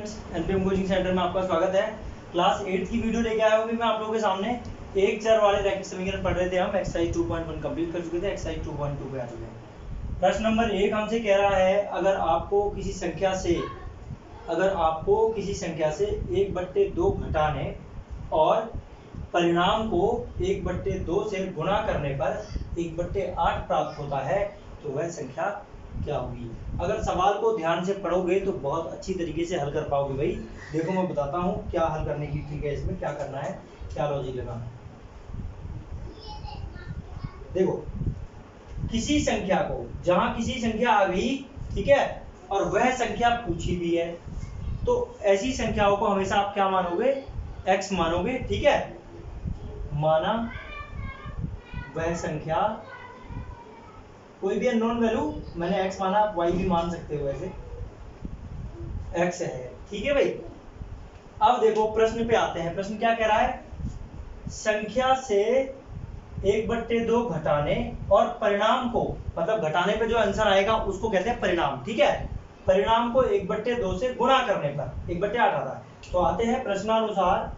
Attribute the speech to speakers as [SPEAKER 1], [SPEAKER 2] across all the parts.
[SPEAKER 1] Friends, NPM coaching centre में आपका स्वागत है। क्लास 8 की वीडियो लेके आया हूँ मैं आप लोगों के सामने। एक चर वाले रैखिक समीकरण पढ़ रहे थे हम। एक्सरसाइज 2.1 कंप्लीट कर चुके थे, एक्सरसाइज 2.2 पे आ चुके हैं। प्रश्न नंबर 1 हमसे कह रहा है अगर आपको किसी संख्या से 1/2 घटाने और परिणाम को 1/2 से गुणा करने पर 1/8 प्राप्त होता है तो वह संख्या क्या होगी। अगर सवाल को ध्यान से पढ़ोगे तो बहुत अच्छी तरीके से हल कर पाओगे भाई। देखो मैं बताता हूँ क्या हल करने की ट्रिक है, इसमें क्या करना है, क्या लॉजिक लगाना है। देखो किसी संख्या को, जहां किसी संख्या आ गई, ठीक है, और वह संख्या पूछी भी है, तो ऐसी संख्याओं को हमेशा आप क्या मानोगे, x मानोगे, ठीक है। माना वह संख्या कोई भी अननोन वैल्यू, मैंने x माना, आप y भी मान सकते हो, वैसे x है, ठीक है भाई। अब देखो प्रश्न पे आते हैं। प्रश्न क्या कह रहा है, संख्या से 1/2 घटाने और परिणाम को, मतलब घटाने पे जो आंसर आएगा उसको कहते हैं परिणाम, ठीक है। परिणाम को 1/2 से गुणा करने पर 1/8 आता है। तो आते हैं प्रश्नानुसार,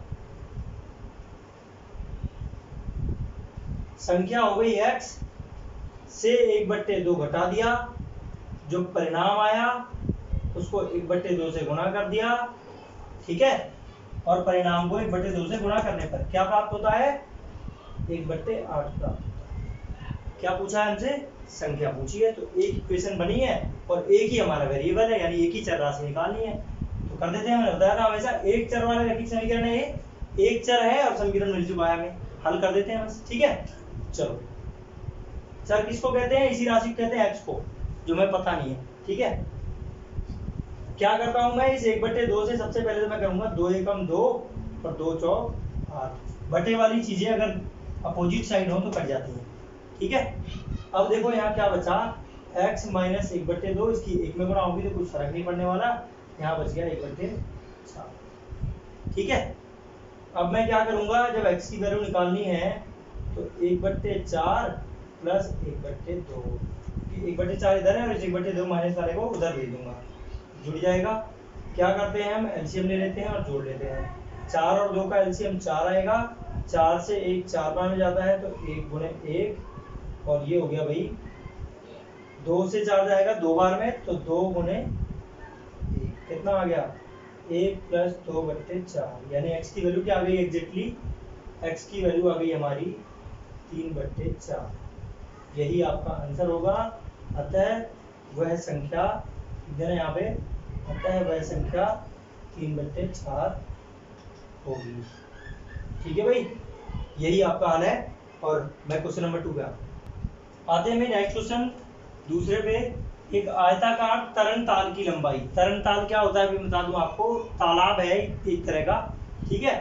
[SPEAKER 1] संख्या हो गई x से 1/2 घटा दिया, जो परिणाम आया उसको 1/2 से गुणा कर दिया, ठीक है, और परिणाम को 1/2 से गुणा करने पर क्या प्राप्त होता है, 1/8 प्राप्त होता है। क्या पूछा है हमसे, संख्या पूछी है, तो एक इक्वेशन बनी है और एक ही हमारा वेरिएबल है, यानी एक ही चर राशि निकालनी है। तो कर देते हैं। मैंने बताया था हमेशा एक चर वाले रैखिक समीकरण है, ये एक चर है और समीकरण मिल चुका है हमें, हल कर देते हैं बस, ठीक है। चलो, चर किसको कहते हैं, इसी राशि को कहते हैं x को, जो हमें पता नहीं है, ठीक है। क्या करता हूं मैं, इस 1/2 से सबसे पहले तो मैं करूंगा 2 एकम 2 और 2 चौक 8। बटे वाली चीजें अगर अपोजिट साइड हो तो कट जाती हैं, ठीक है। अब देखो यहाँ क्या बचा, x - 1/2, इसकी 1 में गुणा होगी तो कुछ फर्क नहीं पड़ने वाला, यहाँ बच गया 1/4, ठीक है। अब मैं क्या करूंगा, जब x की वैल्यू निकालनी है तो 1/4 प्लस 1/2, 1/4 इधर है और इस 1/2 माइनस वाले को उधर दे दूंगा, जुड़ जाएगा। क्या करते हैं, हम एलसीएम ले लेते हैं और जोड़ लेते हैं। 4 और 2 का एलसीएम 4 आएगा, 4 से 1 4 बार में जाता है तो 1 गुणे 1, और ये हो गया भाई 2 से 4 जाएगा 2 बार में, तो 2 गुणे 1 कितना आ गया, 1 प्लस 2/4, यानी x की वैल्यू क्या आ गई एग्जैक्टली, x की वैल्यू आ गई हमारी 3/4। यही आपका आंसर होगा। अतः वह संख्या, यहाँ पे अतः वह संख्या 3/4 होगी, ठीक है भाई। यही आपका हल है। और मैं क्वेश्चन नंबर 2 पे आते हैं। नेक्स्ट क्वेश्चन दूसरे पे, एक आयताकार तरंगताल की लंबाई, तरंगताल क्या होता है अभी बता दूं आपको, तालाब है एक तरह का, ठीक है।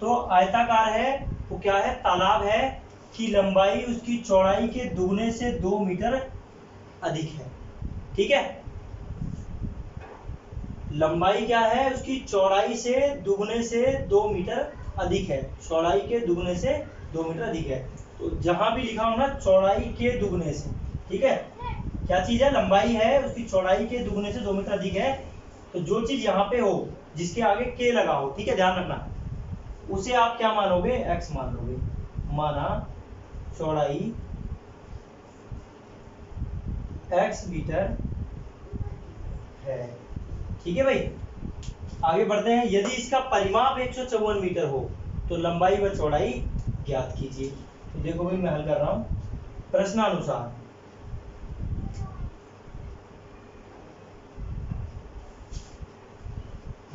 [SPEAKER 1] तो आयताकार है, वो क्या है, तालाब है, की लंबाई उसकी चौड़ाई के दुगने से 2 मीटर अधिक है, ठीक है। लंबाई क्या है, उसकी चौड़ाई से दुगने से 2 मीटर अधिक है, चौड़ाई के दुगने से 2 मीटर अधिक है। तो जहां भी लिखा हो ना चौड़ाई के दुगने से, ठीक है, क्या चीज है, लंबाई है, उसकी चौड़ाई के दुगने से 2 मीटर अधिक है, तो जो चीज यहाँ पे हो जिसके आगे के लगा हो, ठीक है, ध्यान रखना, उसे आप क्या मानोगे, x मान लोगे। माना चौड़ाई x मीटर है, ठीक है भाई। आगे बढ़ते हैं। यदि इसका परिमाप 154 मीटर हो तो लंबाई व चौड़ाई ज्ञात कीजिए। तो देखो भाई मैं हल कर रहा हूं प्रश्नानुसार।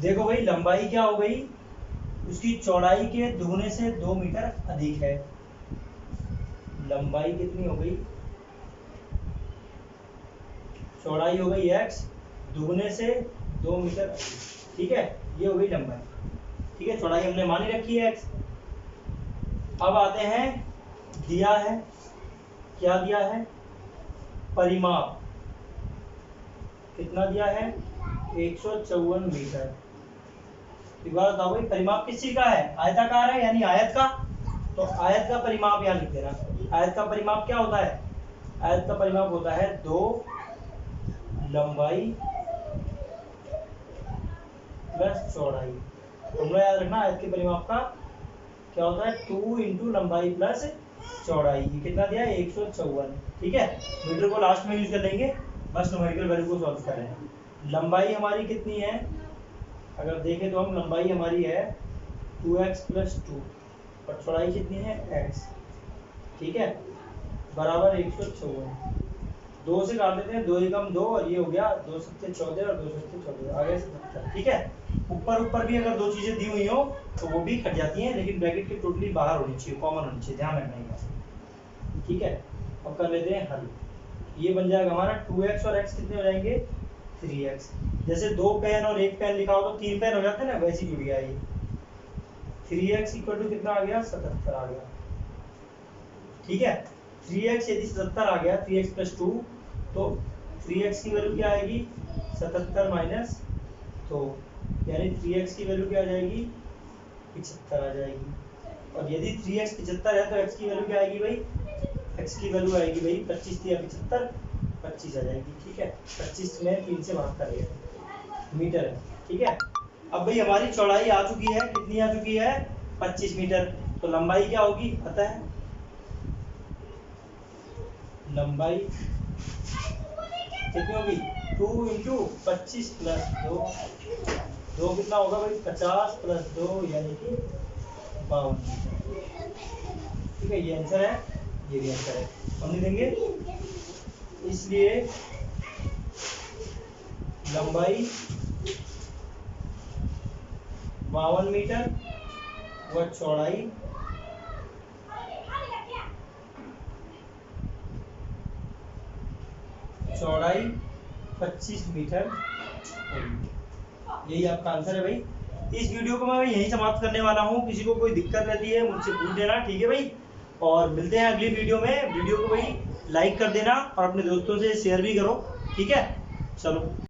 [SPEAKER 1] देखो भाई लंबाई क्या हो गई, उसकी चौड़ाई के दुगने से 2 मीटर अधिक है। लंबाई कितनी हो गई, चौड़ाई हो गई x, दुगने से 2 मीटर अधिक, ठीक है, ये हो गई लंबाई, ठीक है। चौड़ाई हमने मानी रखी है x। अब आते हैं, दिया है, क्या दिया है, परिमाप कितना दिया है, 154 मीटर। एक बार बताओ भाई परिमाप किस चीज का है, आयताकार है यानी आयत का, तो आयत का परिमाप यहाँ लिख देना। आयत का परिमाप क्या होता है, आयत का परिमाप होता है 2 लंबाई प्लस चौड़ाई। तुमने याद रखना आयत के परिमाप का क्या होता है 2 इंटू लंबाई प्लस चौड़ाई। ये कितना दिया है 154। ठीक है, मीटर को लास्ट में यूज कर लेंगे, बस न्यूमेरिकल वैल्यू को सॉल्व कर रहे हैं। लंबाई हमारी कितनी है, अगर देखें तो हम लंबाई हमारी है 2x प्लस 2 और चौड़ाई कितनी है x। ठीक है, बराबर 154। 2 से काट देते हैं, 2 एकम 2 और ये हो गया 2 सत्ते 14 और 2 सत्ते 14 आगे 77। ठीक है, ऊपर भी अगर दो चीजें दी हुई हो तो वो भी कट जाती हैं, लेकिन ब्रैकेट के टोटली बाहर होनी चाहिए, कॉमन होनी चाहिए, ध्यान रखना है। ठीक है, अब कर लेते हैं हल। ये बन जाएगा हमारा 2x और x कितने हो जाएंगे 3x। जैसे 2 पेन और 1 पेन लिखा हो तो 3 पेन हो जाते हैं ना, वैसे जुड़ गया ये 3x इक्वल टू कितना आ गया 77 आ गया। ठीक है, 3x यदि 77 आ गया 3x प्लस 2 तो 3x की वैल्यू क्या आएगी 77 माइनस 2, यानी 3x की वैल्यू क्या आ जाएगी 75 आ जाएगी। और यदि 3x 75 है तो x की वैल्यू क्या आएगी भाई, x की वैल्यू आएगी भाई 25 या 75 25 आ जाएगी। ठीक है, 25 में 3 से भाग करेंगे मीटर है। ठीक है, अब भाई हमारी चौड़ाई आ चुकी है, कितनी आ चुकी है 25 मीटर। तो लंबाई क्या होगी पता है, लंबाई कितनी होगी 2 इंटू 25 प्लस 2, 2 कितना होगा भाई 50 प्लस 2 यानी कि 52 मीटर। ठीक है, ये आंसर है, ये भी आंसर है, हम नहीं देंगे। इसलिए लंबाई 52 मीटर व चौड़ाई 25 मीटर होगी। यही आपका आंसर है भाई। इस वीडियो को मैं यहीं समाप्त करने वाला हूँ। किसी को कोई दिक्कत रहती है मुझसे पूछ लेना, ठीक है भाई। और मिलते हैं अगली वीडियो में। वीडियो को भाई लाइक कर देना और अपने दोस्तों से शेयर भी करो, ठीक है। चलो।